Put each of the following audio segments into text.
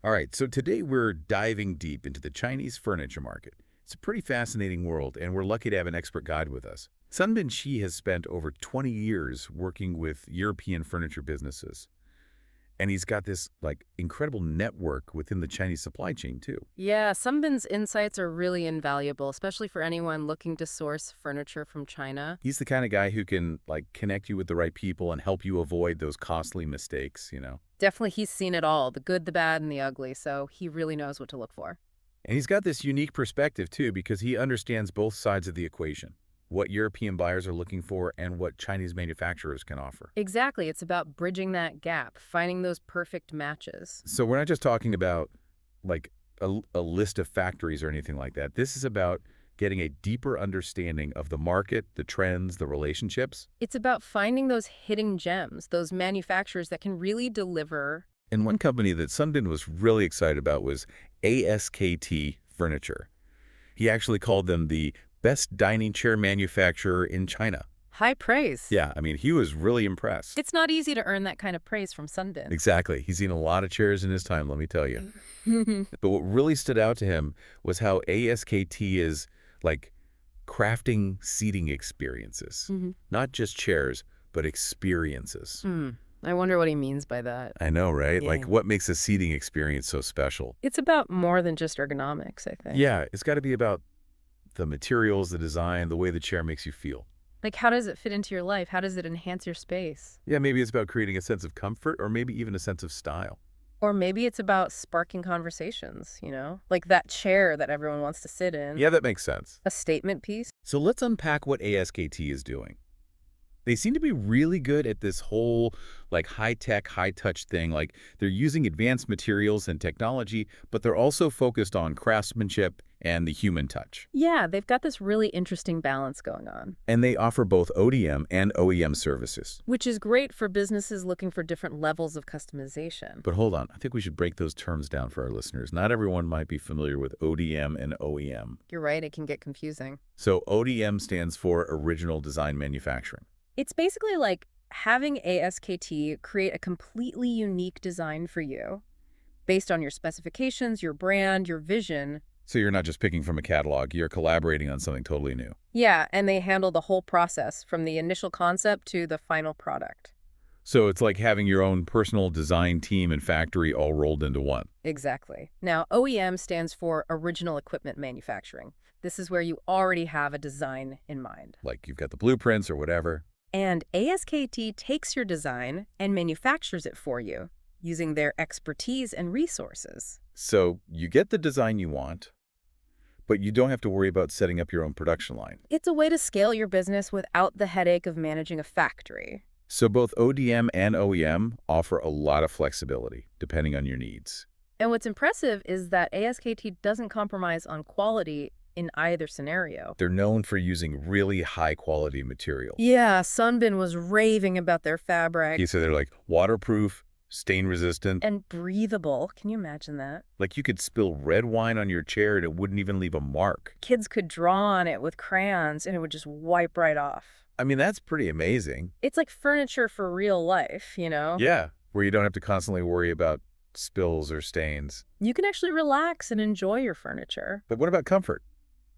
All right, so today we're diving deep into the Chinese furniture market. It's a pretty fascinating world, and we're lucky to have an expert guide with us. Sunbin Shi has spent over 20 years working with European furniture businesses, and he's got this incredible network within the Chinese supply chain too. Yeah, Sunbin's insights are really invaluable, especially for anyone looking to source furniture from China. He's the kind of guy who can connect you with the right people and help you avoid those costly mistakes. Definitely, he's seen it all, the good, the bad, and the ugly, so he really knows what to look for. And he's got this unique perspective too because he understands both sides of the equation, what European buyers are looking for and what Chinese manufacturers can offer. Exactly, it's about bridging that gap, finding those perfect matches. So we're not just talking about like a list of factories or anything like that. This is about getting a deeper understanding of the market, the trends, the relationships. It's about finding those hidden gems, those manufacturers that can really deliver. And one company that Sundin was really excited about was ASKT Furniture. He actually called them the best dining chair manufacturer in China. High praise. Yeah, I mean, he was really impressed. It's not easy to earn that kind of praise from Sunbin. Exactly. He's seen a lot of chairs in his time, let me tell you. But what really stood out to him was how ASKT is crafting seating experiences. Not just chairs, but experiences. I wonder what he means by that. I know, right? Yeah. What makes a seating experience so special? It's about more than just ergonomics, I think. Yeah, it's got to be about the materials, the design, the way the chair makes you feel. Like, how does it fit into your life? How does it enhance your space? Yeah, maybe it's about creating a sense of comfort or maybe even a sense of style. Or maybe it's about sparking conversations, like that chair that everyone wants to sit in. Yeah, that makes sense. A statement piece. So let's unpack what ASKT is doing. They seem to be really good at this whole high-tech, high-touch thing. They're using advanced materials and technology, but they're also focused on craftsmanship and the human touch. Yeah, they've got this really interesting balance going on. And they offer both ODM and OEM services. Which is great for businesses looking for different levels of customization. But hold on, I think we should break those terms down for our listeners. Not everyone might be familiar with ODM and OEM. You're right, it can get confusing. So ODM stands for Original Design Manufacturing. It's basically like having ASKT create a completely unique design for you based on your specifications, your brand, your vision. So you're not just picking from a catalog, you're collaborating on something totally new. Yeah, and they handle the whole process from the initial concept to the final product. So it's like having your own personal design team and factory all rolled into one. Exactly. Now, OEM stands for Original Equipment Manufacturing. This is where you already have a design in mind. Like you've got the blueprints or whatever. And ASKT takes your design and manufactures it for you using their expertise and resources. So you get the design you want, but you don't have to worry about setting up your own production line. It's a way to scale your business without the headache of managing a factory. So both ODM and OEM offer a lot of flexibility, depending on your needs. And what's impressive is that ASKT doesn't compromise on quality in either scenario. They're known for using really high-quality material. Yeah, Sunbin was raving about their fabric. So they're waterproof, stain-resistant. And breathable. Can you imagine that? You could spill red wine on your chair and it wouldn't even leave a mark. Kids could draw on it with crayons and it would just wipe right off. I mean, that's pretty amazing. It's like furniture for real life, Yeah, where you don't have to constantly worry about spills or stains. You can actually relax and enjoy your furniture. But what about comfort?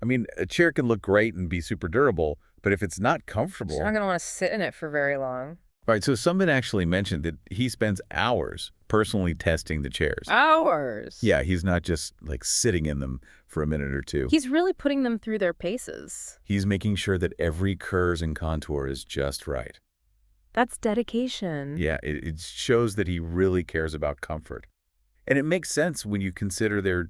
I mean, a chair can look great and be super durable, but if it's not comfortable... You're not going to want to sit in it for very long. All right, so someone actually mentioned that he spends hours personally testing the chairs. Hours? Yeah, he's not just sitting in them for a minute or two. He's really putting them through their paces. He's making sure that every curve and contour is just right. That's dedication. Yeah, it shows that he really cares about comfort. And it makes sense when you consider their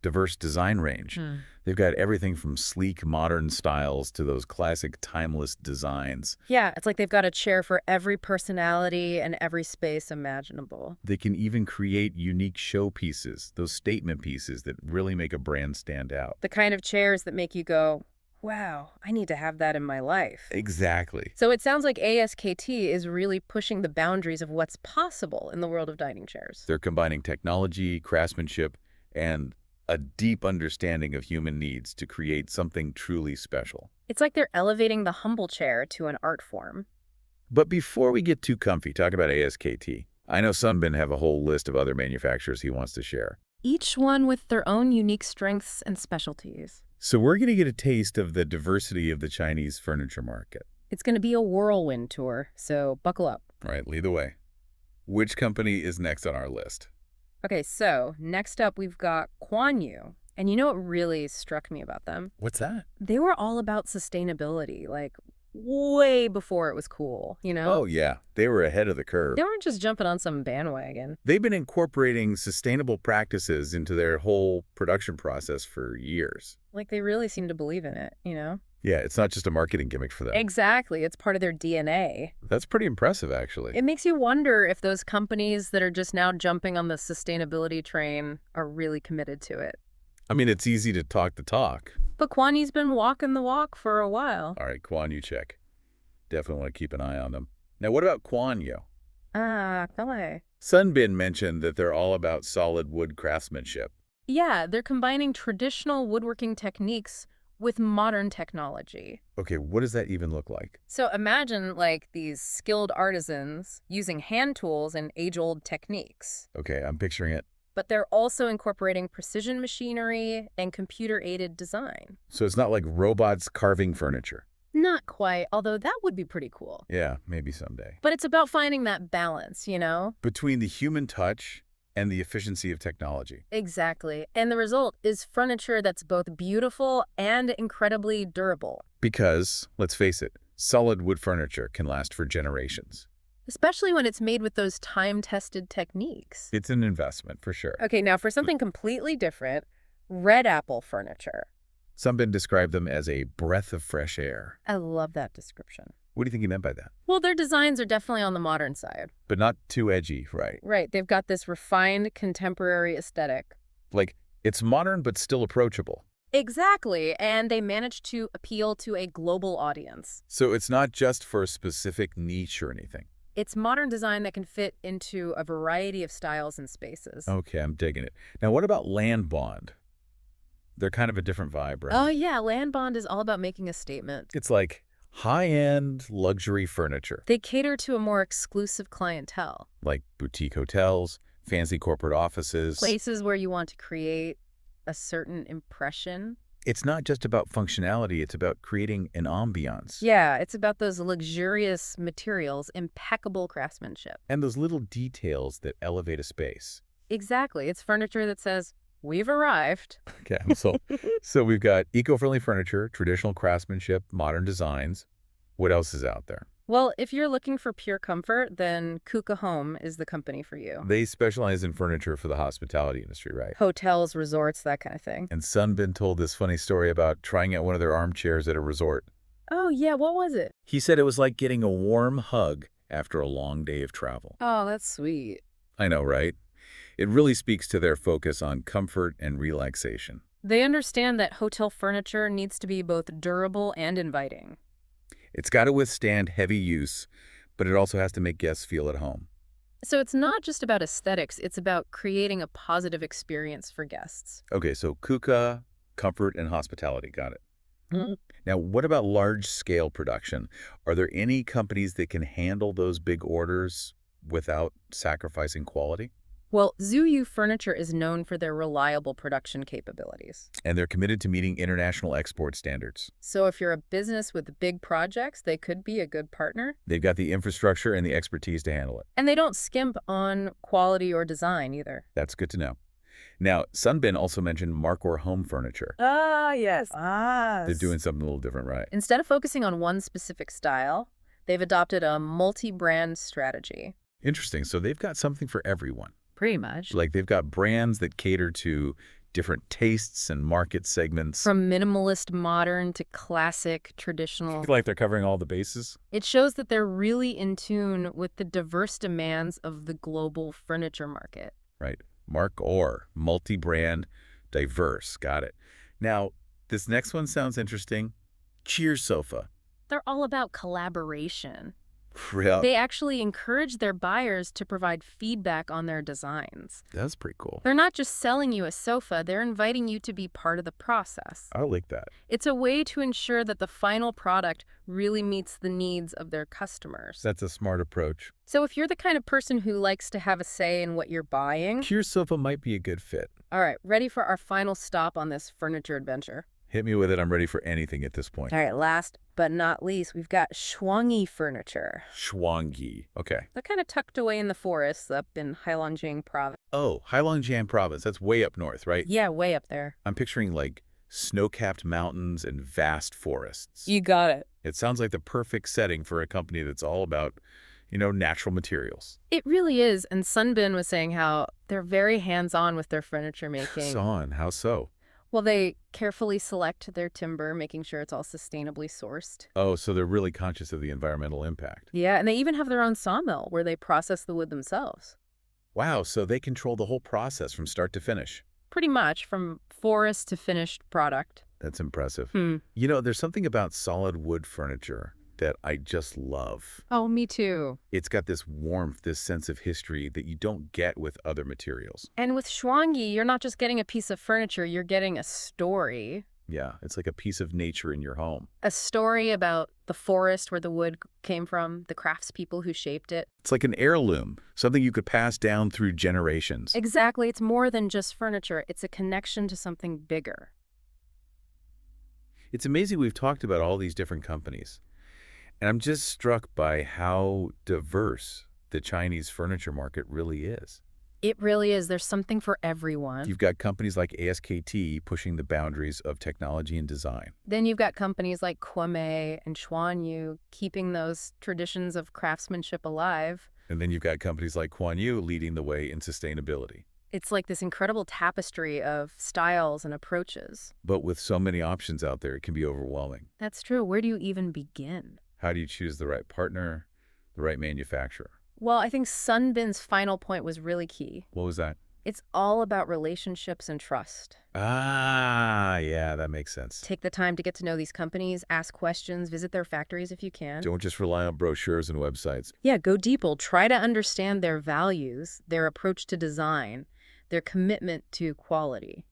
diverse design range. They've got everything from sleek, modern styles to those classic, timeless designs. Yeah, it's like they've got a chair for every personality and every space imaginable. They can even create unique showpieces, those statement pieces that really make a brand stand out. The kind of chairs that make you go, wow, I need to have that in my life. Exactly. So it sounds like ASKT is really pushing the boundaries of what's possible in the world of dining chairs. They're combining technology, craftsmanship, and a deep understanding of human needs to create something truly special. It's like they're elevating the humble chair to an art form. But before we get too comfy, talk about ASKT. I know Sunbin have a whole list of other manufacturers he wants to share. Each one with their own unique strengths and specialties. So we're going to get a taste of the diversity of the Chinese furniture market. It's going to be a whirlwind tour, so buckle up. All right, lead the way. Which company is next on our list? Okay, so next up we've got Kuan. And you know what really struck me about them? What's that? They were all about sustainability, like way before it was cool, you know? Oh, yeah. They were ahead of the curve. They weren't just jumping on some bandwagon. They've been incorporating sustainable practices into their whole production process for years. Like they really seem to believe in it, you know? Yeah, it's not just a marketing gimmick for them. Exactly. It's part of their DNA. That's pretty impressive, actually. It makes you wonder if those companies that are just now jumping on the sustainability train are really committed to it. I mean, it's easy to talk the talk. But Kuan Yin's been walking the walk for a while. All right, Kuan Yu check. Definitely want to keep an eye on them. Now, what about Kuan Yu? Calais. Sunbin mentioned that they're all about solid wood craftsmanship. Yeah, they're combining traditional woodworking techniques with modern technology. Okay, what does that even look like? So imagine like these skilled artisans using hand tools and age-old techniques. Okay, I'm picturing it. But they're also incorporating precision machinery and computer-aided design. So it's not like robots carving furniture. Not quite, although that would be pretty cool. Yeah, maybe someday. But it's about finding that balance, you know? Between the human touch and the efficiency of technology. Exactly. And the result is furniture that's both beautiful and incredibly durable. Because, let's face it, solid wood furniture can last for generations. Especially when it's made with those time-tested techniques. It's an investment, for sure. Okay, now for something completely different, red apple furniture. Sunbin described them as a breath of fresh air. I love that description. What do you think he meant by that? Well, their designs are definitely on the modern side. But not too edgy, right? Right, they've got this refined contemporary aesthetic. Like, it's modern but still approachable. Exactly, and they managed to appeal to a global audience. So it's not just for a specific niche or anything. It's modern design that can fit into a variety of styles and spaces. Okay, I'm digging it. Now, what about Land Bond? They're kind of a different vibe, right? Oh yeah, Land Bond is all about making a statement. It's like high-end luxury furniture, They cater to a more exclusive clientele. like boutique hotels, fancy corporate offices. Places where you want to create a certain impression. It's not just about functionality, it's about creating an ambiance. Yeah, it's about those luxurious materials, impeccable craftsmanship. And those little details that elevate a space. Exactly. It's furniture that says, "We've arrived." Okay, so we've got eco-friendly furniture, traditional craftsmanship, modern designs. What else is out there? Well, if you're looking for pure comfort, then Kuka Home is the company for you. They specialize in furniture for the hospitality industry, right? Hotels, resorts, that kind of thing. And Sunbin told this funny story about trying out one of their armchairs at a resort. Oh, yeah, what was it? He said it was like getting a warm hug after a long day of travel. Oh, that's sweet. I know, right? It really speaks to their focus on comfort and relaxation. They understand that hotel furniture needs to be both durable and inviting. It's got to withstand heavy use, but it also has to make guests feel at home. So it's not just about aesthetics, it's about creating a positive experience for guests. Okay, so Kuka, comfort, and hospitality. Got it. Mhm. Now, what about large-scale production? Are there any companies that can handle those big orders without sacrificing quality? Well, Zuyu Furniture is known for their reliable production capabilities. And they're committed to meeting international export standards. So if you're a business with big projects, they could be a good partner. They've got the infrastructure and the expertise to handle it. And they don't skimp on quality or design either. That's good to know. Now, Sunbin also mentioned Markor Home Furniture. Ah, yes. They're doing something a little different, right? Instead of focusing on one specific style, they've adopted a multi-brand strategy. Interesting. So they've got something for everyone. Pretty much. Like they've got brands that cater to different tastes and market segments. From minimalist modern to classic traditional. Like they're covering all the bases. It shows that they're really in tune with the diverse demands of the global furniture market. Right. Markor, multi-brand, diverse. Got it. Now, this next one sounds interesting. Cheer Sofa. They're all about collaboration. Yeah, They actually encourage their buyers to provide feedback on their designs. that's pretty cool. They're not just selling you a sofa, they're inviting you to be part of the process. I like that. It's a way to ensure that the final product really meets the needs of their customers. That's a smart approach. So if you're the kind of person who likes to have a say in what you're buying, Cure sofa might be a good fit. all right, ready for our final stop on this furniture adventure? Hit me with it. I'm ready for anything at this point. All right, last but not least, we've got Shuangyi furniture. Shuangyi. Okay. They're kind of tucked away in the forests up in Heilongjiang province. Oh, Heilongjiang province. That's way up north, right? Yeah, way up there. I'm picturing like snow-capped mountains and vast forests. You got it. It sounds like the perfect setting for a company that's all about, natural materials. It really is. And Sunbin was saying how they're very hands-on with their furniture making. How so? Well, they carefully select their timber, making sure it's all sustainably sourced. Oh, so they're really conscious of the environmental impact. Yeah, and they even have their own sawmill where they process the wood themselves. Wow, so they control the whole process from start to finish. Pretty much, from forest to finished product. That's impressive. Hmm. There's something about solid wood furniture that I just love. Oh, me too. It's got this warmth, this sense of history that you don't get with other materials. And with Shuangyi, you're not just getting a piece of furniture, you're getting a story. Yeah, it's like a piece of nature in your home. A story about the forest where the wood came from, the craftspeople who shaped it. It's like an heirloom, something you could pass down through generations. Exactly. It's more than just furniture. It's a connection to something bigger. It's amazing we've talked about all these different companies. And I'm just struck by how diverse the Chinese furniture market really is. It really is. There's something for everyone. You've got companies like ASKT pushing the boundaries of technology and design. Then you've got companies like Kwame and Xuanyu keeping those traditions of craftsmanship alive. And then you've got companies like Kuan Yu leading the way in sustainability. It's like this incredible tapestry of styles and approaches. But with so many options out there, it can be overwhelming. That's true. Where do you even begin? How do you choose the right partner, the right manufacturer? Well, I think Sunbin's final point was really key. What was that? It's all about relationships and trust. Ah, yeah, that makes sense. Take the time to get to know these companies, ask questions, visit their factories if you can. Don't just rely on brochures and websites. Yeah, go deeper. Try to understand their values, their approach to design, their commitment to quality.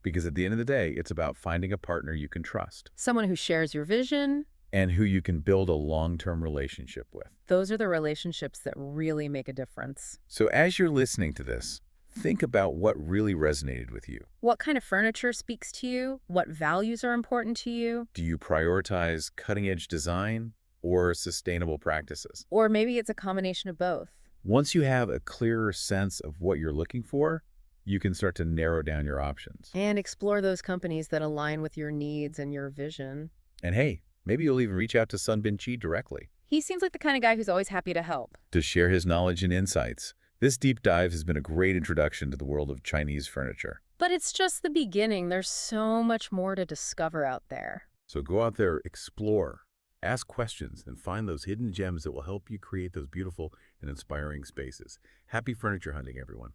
Because at the end of the day, it's about finding a partner you can trust Someone who shares your vision. and who you can build a long-term relationship with. Those are the relationships that really make a difference. So as you're listening to this, think about what really resonated with you. What kind of furniture speaks to you? What values are important to you? Do you prioritize cutting-edge design or sustainable practices? Or maybe it's a combination of both. Once you have a clearer sense of what you're looking for, you can start to narrow down your options. And explore those companies that align with your needs and your vision. And hey, maybe you'll even reach out to Sunbin Chi directly He seems like the kind of guy who's always happy to help. to share his knowledge and insights. This deep dive has been a great introduction to the world of Chinese furniture. But it's just the beginning. There's so much more to discover out there. So go out there, explore, ask questions, and find those hidden gems that will help you create those beautiful and inspiring spaces. Happy furniture hunting, everyone.